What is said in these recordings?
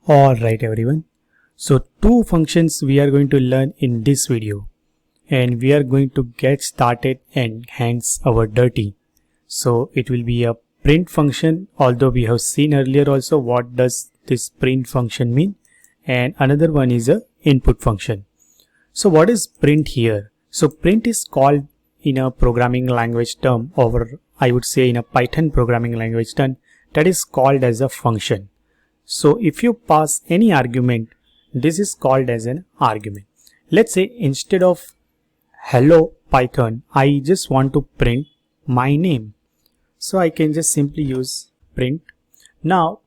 Alright everyone, so two functions we are going to learn in this video and we are going to get started and hands our dirty. So it will be a print function, although we have seen earlier also what does this print function mean, and another one is a input function. So what is print here? So print is called in a programming language term, or I would say in a Python programming language term, that is called as a function. So if you pass any argument, this is called as an argument. Let's say instead of hello Python, I just want to print my name. So I can just simply use print. Now,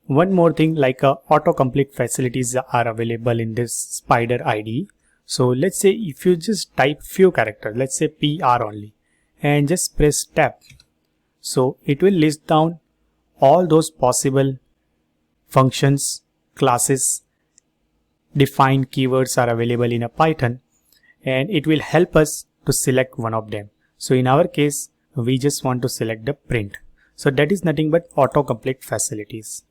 one more thing, like autocomplete facilities are available in this Spider IDE. So let's say if you just type few characters, let's say PR only, and just press tab. So it will list down all those possible functions, classes, defined keywords are available in a Python, and it will help us to select one of them. So in our case, we just want to select the print. So that is nothing but autocomplete facilities.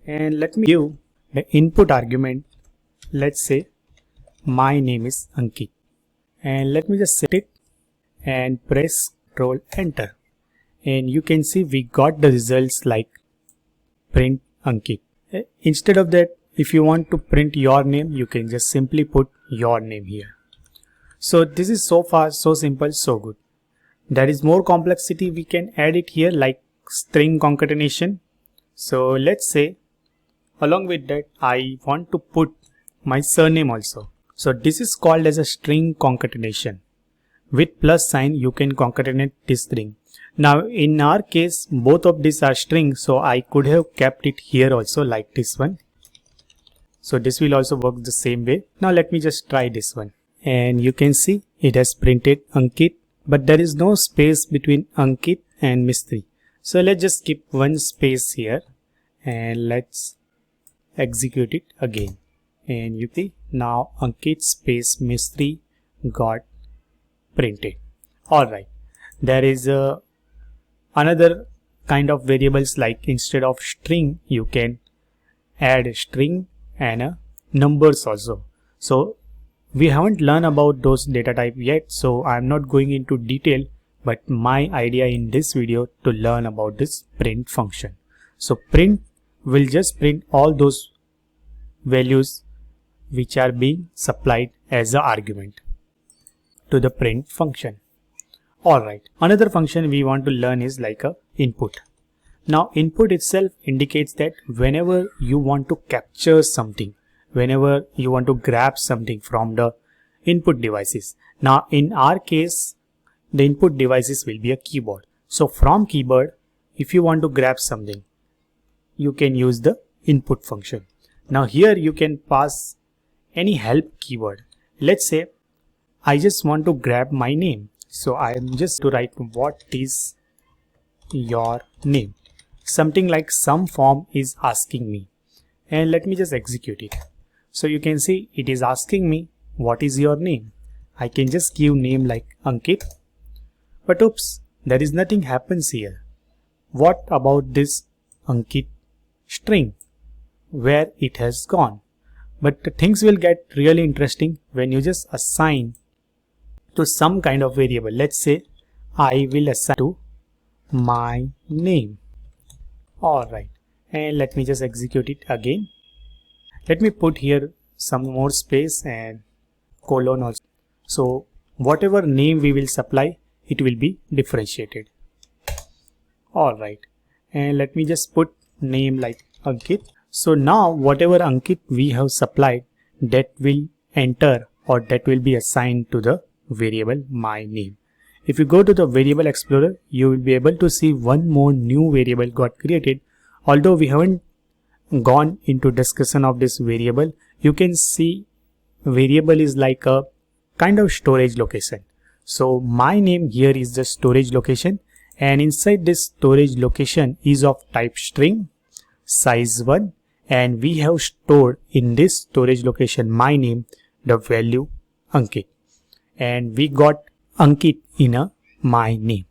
And let me give the input argument. Let's say my name is Ankit, and let me just set it and press Ctrl Enter, and you can see we got the results like print Ankit. Instead of that, if you want to print your name, you can just simply put your name here. So this is so far so simple, so good. There is more complexity we can add it here, like string concatenation. So let's say along with that I want to put my surname also. So this is called as a string concatenation. With plus sign you can concatenate this string. Now in our case both of these are strings, so I could have kept it here also like this one. So this will also work the same way. Now let me just try this one, and you can see it has printed Ankit, but there is no space between Ankit and Mistry. So let's just keep one space here and let's execute it again, and you see now Ankit space Mistry got printed. Alright, there is another kind of variables, like instead of string you can add a string and numbers also. So we haven't learned about those data type yet, so I'm not going into detail, but my idea in this video to learn about this print function. So print will just print all those values which are being supplied as an argument to the print function. Alright, another function we want to learn is like a input. Now input itself indicates that whenever you want to capture something, whenever you want to grab something from the input devices. Now in our case the input devices will be a keyboard. So from keyboard, if you want to grab something, you can use the input function. Now here you can pass any help keyword. Let's say I just want to grab my name. So I am just to write what is your name. Something like some form is asking me, and let me just execute it. So you can see it is asking me what is your name. I can just give name like Ankit, but oops, there is nothing happens here. What about this Ankit string? Where it has gone? But the things will get really interesting when you just assign to some kind of variable. Let's say I will assign to my name. Alright, and let me just execute it again. Let me put here some more space and colon also. So whatever name we will supply, it will be differentiated. Alright, and let me just put name like Ankit. So now whatever Ankit we have supplied, that will enter or that will be assigned to the variable my name. If you go to the variable explorer, you will be able to see one more new variable got created. Although we haven't gone into discussion of this variable, you can see variable is like a kind of storage location. So my name here is the storage location, and inside this storage location is of type string, size 1, and we have stored in this storage location my name the value Ankit, and we got Ankit in a my name.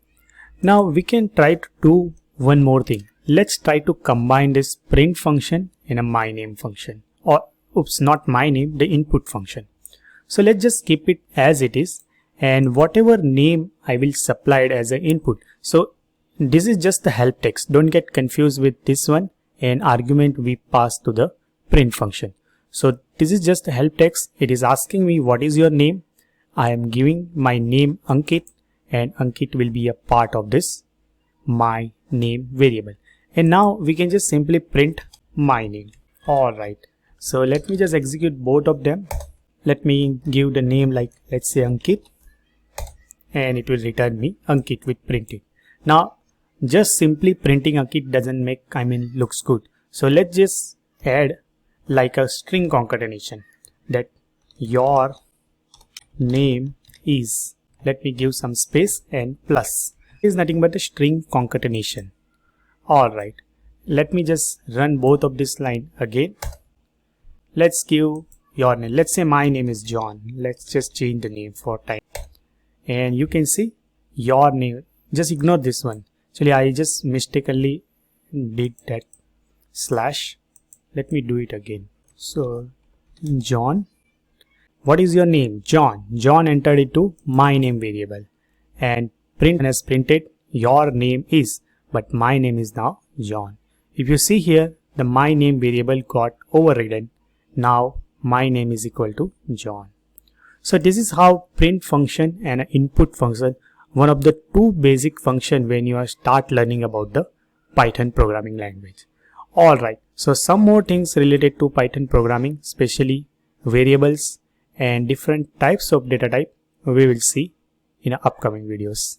Now we can try to do one more thing. Let's try to combine this print function in a my name function, or oops, not my name, the input function. So let's just keep it as it is, and whatever name I will supply it as an input. So this is just the help text. Don't get confused with this one and argument we pass to the print function. So this is just a help text. It is asking me what is your name. I am giving my name Ankit, and Ankit will be a part of this my name variable. And now we can just simply print my name. Alright, so let me just execute both of them. Let me give the name like, let's say Ankit, and it will return me Ankit with printed. Now just simply printing Ankit doesn't make, looks good. So let's just add like a string concatenation, that your name is, let me give some space and plus. It is nothing but a string concatenation. Alright, let me just run both of this line again. Let's give your name. Let's say my name is John. Let's just change the name for time. And you can see your name. Just ignore this one. Actually, I just mistakenly did that slash. Let me do it again. So, John. What is your name? John. John entered into my name variable. And print has printed your name is, but my name is now John. If you see here, the my name variable got overridden. Now my name is equal to John. So this is how print function and input function, one of the two basic function when you start learning about the Python programming language. Alright, so some more things related to Python programming, especially variables and different types of data type, we will see in upcoming videos.